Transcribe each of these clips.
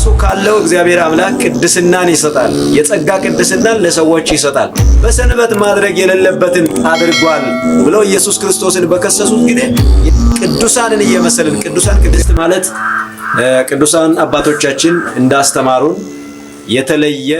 ለራሱ ካለው እግዚአብሔር አምላክ ቅድስናን ይሰጣል። የጸጋ ቅድስናን ለሰዎች ይሰጣል። በሰንበት ማድረግ የሌለበትን አድርጓል ብለው ኢየሱስ ክርስቶስን በከሰሱት ጊዜ ቅዱሳንን እየመሰልን ቅዱሳን ቅድስት ማለት ቅዱሳን አባቶቻችን እንዳስተማሩን የተለየ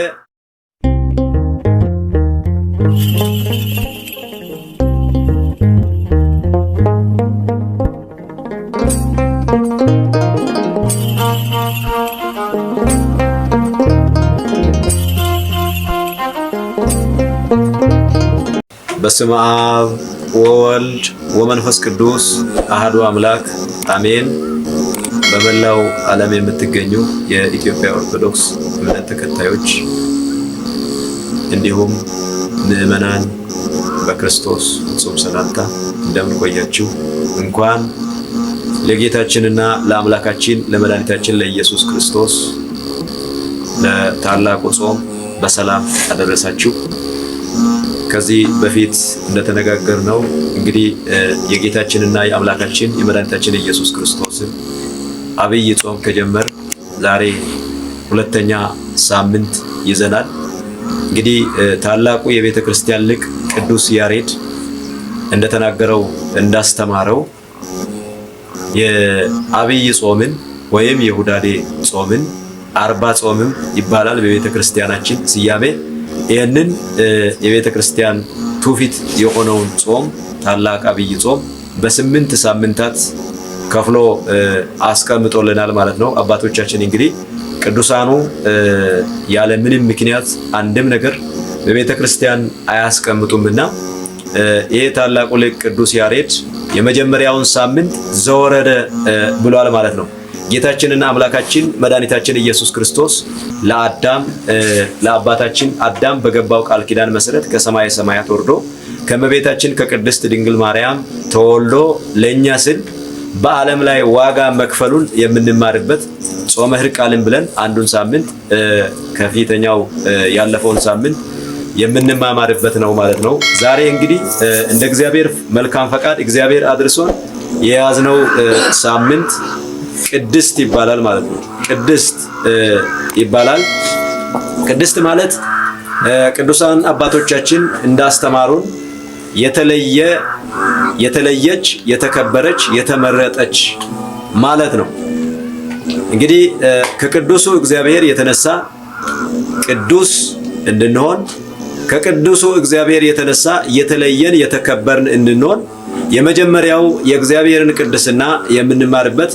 በስመ አብ ወወልድ ወመንፈስ ቅዱስ አሐዱ አምላክ አሜን። በመላው ዓለም የምትገኙ የኢትዮጵያ ኦርቶዶክስ እምነት ተከታዮች እንዲሁም ምዕመናን በክርስቶስ ፍጹም ሰላምታ እንደምን ቆያችሁ? እንኳን ለጌታችንና ለአምላካችን ለመድኃኒታችን ለኢየሱስ ክርስቶስ ለታላቁ ጾም በሰላም አደረሳችሁ። ከዚህ በፊት እንደተነጋገርነው እንግዲህ የጌታችንና የአምላካችን የመድኃኒታችን ኢየሱስ ክርስቶስን አብይ ጾም ከጀመር ዛሬ ሁለተኛ ሳምንት ይዘናል። እንግዲህ ታላቁ የቤተ ክርስቲያን ሊቅ ቅዱስ ያሬድ እንደተናገረው እንዳስተማረው የአብይ ጾምን ወይም የሁዳዴ ጾምን አርባ ጾምም ይባላል በቤተ ክርስቲያናችን ስያሜ። ይህንን የቤተ ክርስቲያን ትውፊት የሆነውን ጾም ታላቅ አብይ ጾም በ8 ሳምንታት ከፍሎ አስቀምጦልናል ማለት ነው። አባቶቻችን እንግዲህ ቅዱሳኑ ያለ ምንም ምክንያት አንድም ነገር በቤተ ክርስቲያን አያስቀምጡምና ይሄ ታላቁ ሊቅ ቅዱስ ያሬድ የመጀመሪያውን ሳምንት ዘወረደ ብሏል ማለት ነው። ጌታችንና አምላካችን መድኃኒታችን ኢየሱስ ክርስቶስ ለአባታችን አዳም በገባው ቃል ኪዳን መሰረት ከሰማየ ሰማያት ወርዶ ከመቤታችን ከቅድስት ድንግል ማርያም ተወልዶ ለኛ ስል በዓለም ላይ ዋጋ መክፈሉን የምንማርበት ጾመ ሕርቃልን ብለን አንዱን ሳምንት ከፊተኛው ያለፈውን ሳምንት የምንማማርበት ነው ማለት ነው። ዛሬ እንግዲህ እንደ እግዚአብሔር መልካም ፈቃድ እግዚአብሔር አድርሶን የያዝነው ሳምንት ቅድስት ይባላል ማለት ነው። ቅድስት ይባላል። ቅድስት ማለት ቅዱሳን አባቶቻችን እንዳስተማሩን የተለየች፣ የተከበረች፣ የተመረጠች ማለት ነው። እንግዲህ ከቅዱሱ እግዚአብሔር የተነሳ ቅዱስ እንድንሆን ከቅዱሱ እግዚአብሔር የተነሳ የተለየን የተከበርን እንድንሆን የመጀመሪያው የእግዚአብሔርን ቅድስና የምንማርበት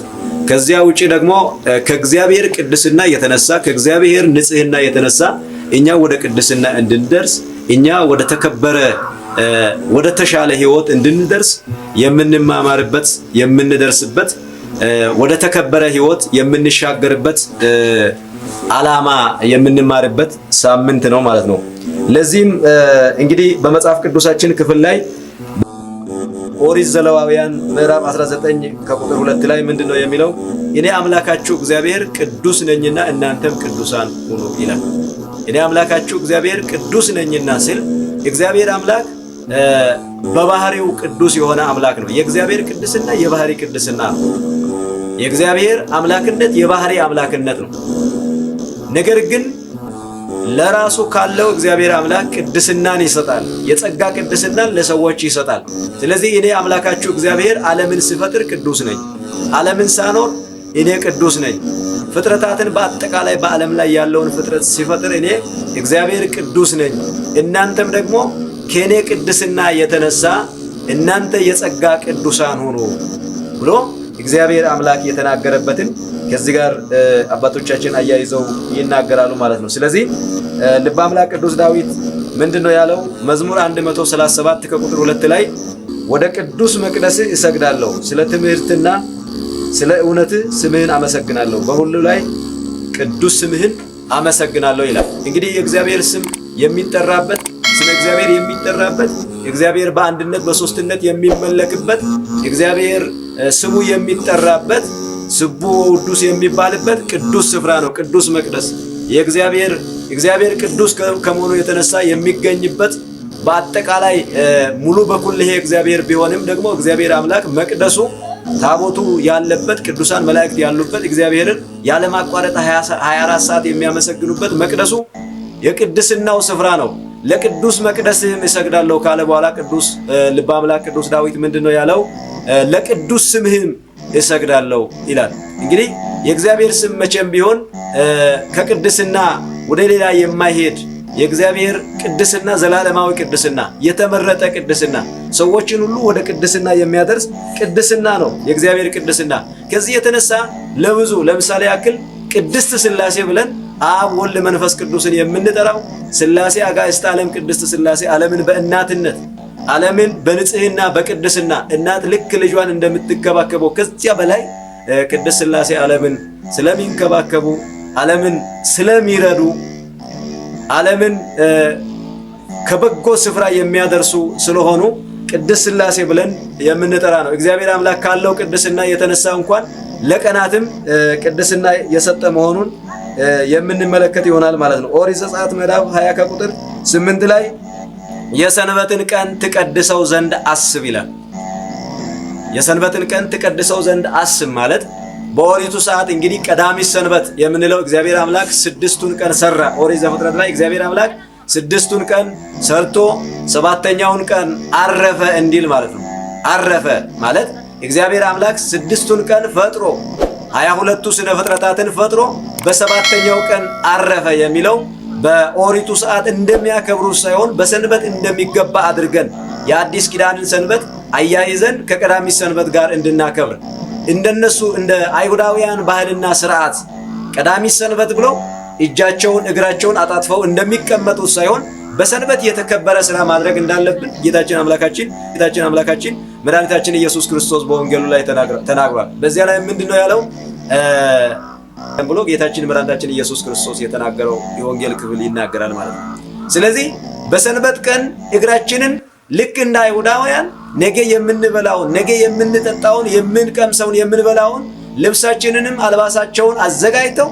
ከዚያ ውጪ ደግሞ ከእግዚአብሔር ቅድስና የተነሳ ከእግዚአብሔር ንጽህና የተነሳ እኛ ወደ ቅድስና እንድንደርስ እኛ ወደ ተከበረ ወደ ተሻለ ህይወት እንድንደርስ የምንማማርበት የምንደርስበት ወደ ተከበረ ህይወት የምንሻገርበት ዓላማ የምንማርበት ሳምንት ነው ማለት ነው። ለዚህም እንግዲህ በመጽሐፍ ቅዱሳችን ክፍል ላይ ኦሪት ዘሌዋውያን ምዕራፍ 19 ከቁጥር 2 ላይ ምንድነው የሚለው? እኔ አምላካችሁ እግዚአብሔር ቅዱስ ነኝና እናንተም ቅዱሳን ሁኑ ይላል። እኔ አምላካችሁ እግዚአብሔር ቅዱስ ነኝና ሲል እግዚአብሔር አምላክ በባህሪው ቅዱስ የሆነ አምላክ ነው። የእግዚአብሔር ቅድስና የባህሪ ቅድስና ነው። የእግዚአብሔር አምላክነት የባህሪ አምላክነት ነው። ነገር ግን ለራሱ ካለው እግዚአብሔር አምላክ ቅድስናን ይሰጣል። የጸጋ ቅድስናን ለሰዎች ይሰጣል። ስለዚህ እኔ አምላካችሁ እግዚአብሔር ዓለምን ሲፈጥር ቅዱስ ነኝ፣ ዓለምን ሳኖር እኔ ቅዱስ ነኝ። ፍጥረታትን በአጠቃላይ በዓለም ላይ ያለውን ፍጥረት ሲፈጥር እኔ እግዚአብሔር ቅዱስ ነኝ። እናንተም ደግሞ ከኔ ቅድስና የተነሳ እናንተ የጸጋ ቅዱሳን ሁኑ ብሎ እግዚአብሔር አምላክ የተናገረበትን ከዚህ ጋር አባቶቻችን አያይዘው ይናገራሉ ማለት ነው። ስለዚህ ልበ አምላክ ቅዱስ ዳዊት ምንድነው ያለው? መዝሙር 137 ከቁጥር 2 ላይ ወደ ቅዱስ መቅደስ እሰግዳለሁ፣ ስለ ትምህርትና ስለ እውነት ስምህን አመሰግናለሁ፣ በሁሉ ላይ ቅዱስ ስምህን አመሰግናለሁ ይላል። እንግዲህ የእግዚአብሔር ስም የሚጠራበት ስለ እግዚአብሔር የሚጠራበት እግዚአብሔር በአንድነት በሶስትነት የሚመለክበት እግዚአብሔር ስሙ የሚጠራበት ስቡ ቅዱስ የሚባልበት ቅዱስ ስፍራ ነው። ቅዱስ መቅደስ የእግዚአብሔር ቅዱስ ከመሆኑ የተነሳ የሚገኝበት በአጠቃላይ ሙሉ በኩል ይሄ እግዚአብሔር ቢሆንም ደግሞ እግዚአብሔር አምላክ መቅደሱ ታቦቱ ያለበት ቅዱሳን መላእክት ያሉበት እግዚአብሔርን ያለማቋረጥ 24 ሰዓት የሚያመሰግኑበት መቅደሱ የቅድስናው ስፍራ ነው። ለቅዱስ መቅደስህም እሰግዳለሁ ካለ በኋላ ቅዱስ ልበ አምላክ ቅዱስ ዳዊት ምንድነው ያለው? ለቅዱስ ስምህም እሰግዳለሁ ይላል። እንግዲህ የእግዚአብሔር ስም መቼም ቢሆን ከቅድስና ወደ ሌላ የማይሄድ የእግዚአብሔር ቅድስና ዘላለማዊ ቅድስና፣ የተመረጠ ቅድስና፣ ሰዎችን ሁሉ ወደ ቅድስና የሚያደርስ ቅድስና ነው የእግዚአብሔር ቅድስና። ከዚህ የተነሳ ለብዙ ለምሳሌ ያክል ቅድስት ሥላሴ ብለን አብ ወልድ መንፈስ ቅዱስን የምንጠራው ሥላሴ አጋዕዝተ ዓለም ቅድስት ሥላሴ ዓለምን በእናትነት ዓለምን በንጽህና በቅድስና እናት ልክ ልጇን እንደምትከባከበው ከዚያ በላይ ቅድስት ሥላሴ ዓለምን ስለሚንከባከቡ ዓለምን ስለሚረዱ ዓለምን ከበጎ ስፍራ የሚያደርሱ ስለሆኑ ቅድስት ሥላሴ ብለን የምንጠራ ነው። እግዚአብሔር አምላክ ካለው ቅድስና የተነሳ እንኳን ለቀናትም ቅድስና የሰጠ መሆኑን የምንመለከት ይሆናል ማለት ነው። ኦሪት ዘጸአት ምዕራፍ 20 ከቁጥር 8 ላይ የሰንበትን ቀን ትቀድሰው ዘንድ አስብ ይላል። የሰንበትን ቀን ትቀድሰው ዘንድ አስብ ማለት በኦሪቱ ሰዓት እንግዲህ ቀዳሚት ሰንበት የምንለው እግዚአብሔር አምላክ 6ቱን ቀን ሰራ። ኦሪት ዘፍጥረት ላይ እግዚአብሔር አምላክ 6ቱን ቀን ሰርቶ 7ኛውን ቀን አረፈ እንዲል ማለት ነው። አረፈ ማለት እግዚአብሔር አምላክ 6ቱን ቀን ፈጥሮ 22ቱ ስነ ፍጥረታትን ፈጥሮ በ7ኛው ቀን አረፈ የሚለው በኦሪቱ ሰዓት እንደሚያከብሩ ሳይሆን በሰንበት እንደሚገባ አድርገን የአዲስ ኪዳንን ሰንበት አያይዘን ከቀዳሚት ሰንበት ጋር እንድናከብር እንደነሱ እንደ አይሁዳውያን ባህልና ስርዓት ቀዳሚት ሰንበት ብለው እጃቸውን እግራቸውን አጣጥፈው እንደሚቀመጡት ሳይሆን በሰንበት የተከበረ ስራ ማድረግ እንዳለብን ጌታችን አምላካችን መድኃኒታችን ኢየሱስ ክርስቶስ በወንጌሉ ላይ ተናግሯል። በዚያ ላይ ምንድነው ያለው ብሎ ጌታችን መድኃኒታችን ኢየሱስ ክርስቶስ የተናገረው የወንጌል ክፍል ይናገራል ማለት ነው። ስለዚህ በሰንበት ቀን እግራችንን ልክ እንደ አይሁዳውያን ነገ የምንበላውን ነገ የምንጠጣውን የምንቀምሰውን የምንበላውን ልብሳችንንም አልባሳቸውን አዘጋጅተው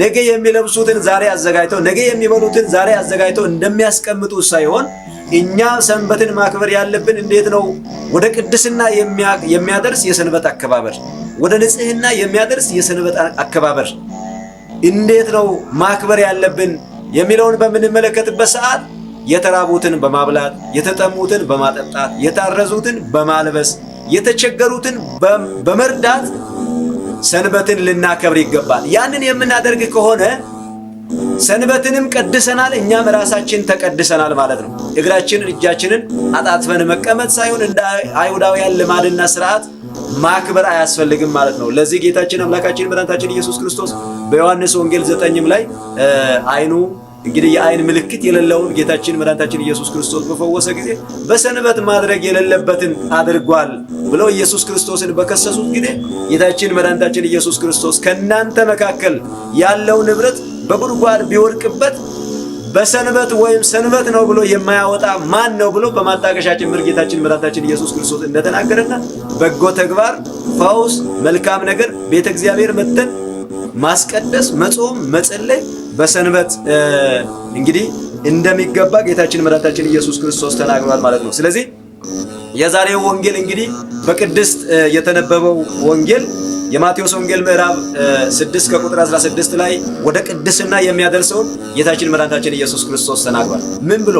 ነገ የሚለብሱትን ዛሬ አዘጋጅተው ነገ የሚበሉትን ዛሬ አዘጋጅተው እንደሚያስቀምጡ ሳይሆን እኛ ሰንበትን ማክበር ያለብን እንዴት ነው? ወደ ቅድስና የሚያደርስ የሰንበት አከባበር፣ ወደ ንጽህና የሚያደርስ የሰንበት አከባበር እንዴት ነው ማክበር ያለብን የሚለውን በምንመለከትበት ሰዓት የተራቡትን በማብላት የተጠሙትን በማጠጣት የታረዙትን በማልበስ የተቸገሩትን በመርዳት ሰንበትን ልናከብር ይገባል። ያንን የምናደርግ ከሆነ ሰንበትንም ቀድሰናል፣ እኛም ራሳችን ተቀድሰናል ማለት ነው። እግራችንን እጃችንን አጣጥፈን መቀመጥ ሳይሆን እንደ አይሁዳውያን ልማድና ስርዓት ማክበር አያስፈልግም ማለት ነው። ለዚህ ጌታችን አምላካችን መድኃኒታችን ኢየሱስ ክርስቶስ በዮሐንስ ወንጌል 9 ላይ አይኑ እንግዲህ የአይን ምልክት የሌለውን ጌታችን መድኃኒታችን ኢየሱስ ክርስቶስ በፈወሰ ጊዜ በሰንበት ማድረግ የሌለበትን አድርጓል ብለው ኢየሱስ ክርስቶስን በከሰሱት ጊዜ ጌታችን መድኃኒታችን ኢየሱስ ክርስቶስ ከናንተ መካከል ያለው ንብረት በጉድጓድ ቢወድቅበት በሰንበት ወይም ሰንበት ነው ብሎ የማያወጣ ማን ነው ብሎ በማጣቀሻ ጭምር ጌታችን መድኃኒታችን ኢየሱስ ክርስቶስ እንደተናገረና በጎ ተግባር፣ ፈውስ፣ መልካም ነገር ቤተ እግዚአብሔር መተን ማስቀደስ፣ መጾም፣ መጸለይ በሰንበት እንግዲህ እንደሚገባ ጌታችን መድኃኒታችን ኢየሱስ ክርስቶስ ተናግሯል ማለት ነው። ስለዚህ የዛሬው ወንጌል እንግዲህ በቅድስት የተነበበው ወንጌል የማቴዎስ ወንጌል ምዕራፍ 6 ከቁጥር 16 ላይ ወደ ቅድስና የሚያደርሰውን ጌታችን መድኃኒታችን ኢየሱስ ክርስቶስ ተናግሯል። ምን ብሎ?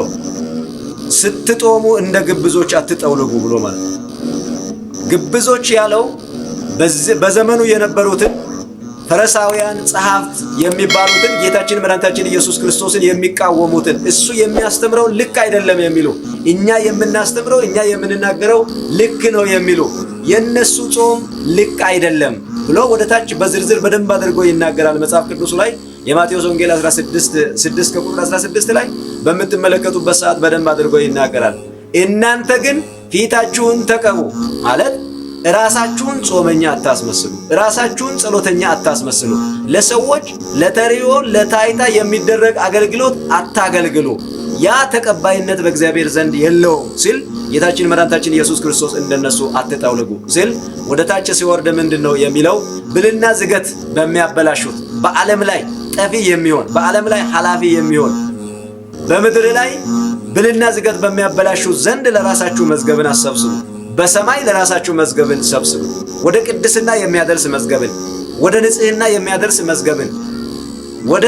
ስትጦሙ እንደ ግብዞች አትጠውልጉ ብሎ ማለት ነው። ግብዞች ያለው በዘመኑ የነበሩትን ፈሪሳውያን ጸሐፍት የሚባሉትን ጌታችን መድኃኒታችን ኢየሱስ ክርስቶስን የሚቃወሙትን እሱ የሚያስተምረው ልክ አይደለም የሚሉ እኛ የምናስተምረው እኛ የምንናገረው ልክ ነው የሚሉ የነሱ ጾም ልክ አይደለም ብሎ ወደ ታች በዝርዝር በደንብ አድርጎ ይናገራል መጽሐፍ ቅዱስ ላይ። የማቴዎስ ወንጌል 6 ከቁጥር 16 ላይ በምትመለከቱበት ሰዓት በደንብ አድርጎ ይናገራል። እናንተ ግን ፊታችሁን ተቀቡ ማለት ራሳችሁን ጾመኛ አታስመስሉ፣ ራሳችሁን ጸሎተኛ አታስመስሉ፣ ለሰዎች ለተሪዮ ለታይታ የሚደረግ አገልግሎት አታገልግሉ፣ ያ ተቀባይነት በእግዚአብሔር ዘንድ የለውም ሲል ጌታችን መድኃኒታችን ኢየሱስ ክርስቶስ እንደነሱ አትጠውልጉ ሲል ወደ ታች ሲወርድ ምንድነው የሚለው? ብልና ዝገት በሚያበላሹት በዓለም ላይ ጠፊ የሚሆን በዓለም ላይ ኃላፊ የሚሆን በምድር ላይ ብልና ዝገት በሚያበላሹት ዘንድ ለራሳችሁ መዝገብን አሰብስቡ፣ በሰማይ ለራሳችሁ መዝገብን ሰብስቡ። ወደ ቅድስና የሚያደርስ መዝገብን፣ ወደ ንጽህና የሚያደርስ መዝገብን፣ ወደ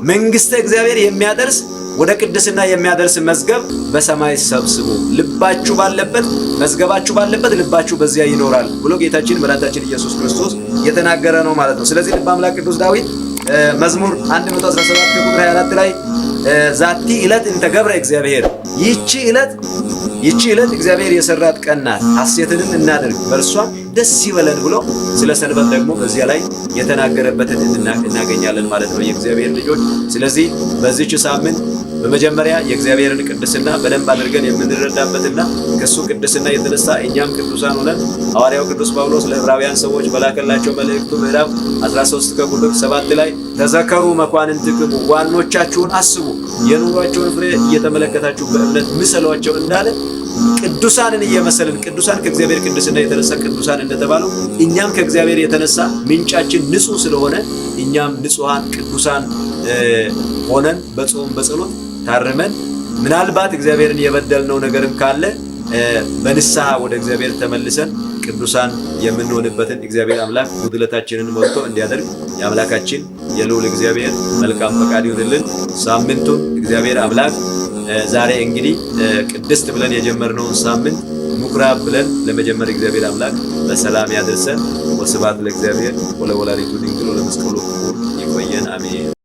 መንግስተ እግዚአብሔር የሚያደርስ ወደ ቅድስና የሚያደርስ መዝገብ በሰማይ ሰብስቡ። ልባችሁ ባለበት መዝገባችሁ ባለበት ልባችሁ በዚያ ይኖራል ብሎ ጌታችን መድኃኒታችን ኢየሱስ ክርስቶስ የተናገረ ነው ማለት ነው። ስለዚህ ልበ አምላክ ቅዱስ ዳዊት መዝሙር 117 ቁጥር 24 ላይ ዛቲ ዕለት እንተ ገብረ እግዚአብሔር፣ ይህቺ ዕለት እግዚአብሔር የሰራት ቀን ናት፣ ሐሴትንም እናድርግ በእርሷም ደስ ይበለን ብሎ ስለ ሰንበት ደግሞ በዚያ ላይ የተናገረበትን እናገኛለን ማለት ነው የእግዚአብሔር ልጆች። ስለዚህ በዚህች ሳምንት በመጀመሪያ የእግዚአብሔርን ቅድስና በደንብ አድርገን የምንረዳበትና ከሱ ቅድስና የተነሳ እኛም ቅዱሳን ሆነን ሐዋርያው ቅዱስ ጳውሎስ ለዕብራውያን ሰዎች በላከላቸው መልእክቱ ምዕራፍ 13 ከቁጥር 7 ላይ ተዘከሩ መኳንንትክሙ፣ ዋኖቻችሁን አስቡ፣ የኑሯቸውን ፍሬ እየተመለከታችሁ በእምነት ምሰሏቸው እንዳለ ቅዱሳንን እየመሰልን ቅዱሳን ከእግዚአብሔር ቅድስና የተነሳ ቅዱሳን እንደተባለው እኛም ከእግዚአብሔር የተነሳ ምንጫችን ንጹህ ስለሆነ እኛም ንጹሃን ቅዱሳን ሆነን በጾም በጸሎት ታርመን ምናልባት እግዚአብሔርን የበደልነው ነገርም ካለ በንስሐ ወደ እግዚአብሔር ተመልሰን ቅዱሳን የምንሆንበትን እግዚአብሔር አምላክ ጉድለታችንን ሞልቶ እንዲያደርግ የአምላካችን የልዑል እግዚአብሔር መልካም ፈቃድ ይሁንልን። ሳምንቱን እግዚአብሔር አምላክ ዛሬ እንግዲህ ቅድስት ብለን የጀመርነውን ሳምንት ምኩራብ ብለን ለመጀመር እግዚአብሔር አምላክ በሰላም ያደርሰን። ወስብሐት ለእግዚአብሔር ወለወላዲቱ ድንግል ወለመስቀሉ ክቡር። ይቆየን። አሜን።